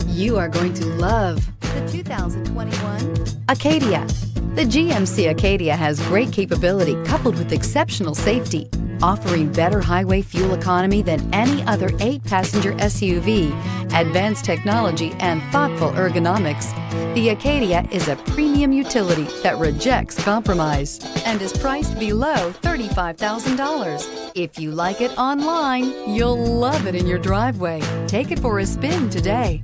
You are going to love the 2021 Acadia. The GMC Acadia has great capability coupled with exceptional safety, offering better highway fuel economy than any other 8-passenger SUV, advanced technology, and thoughtful ergonomics. The Acadia is a premium utility that rejects compromise and is priced below $35,000. If you like it online, you'll love it in your driveway. Take it for a spin today.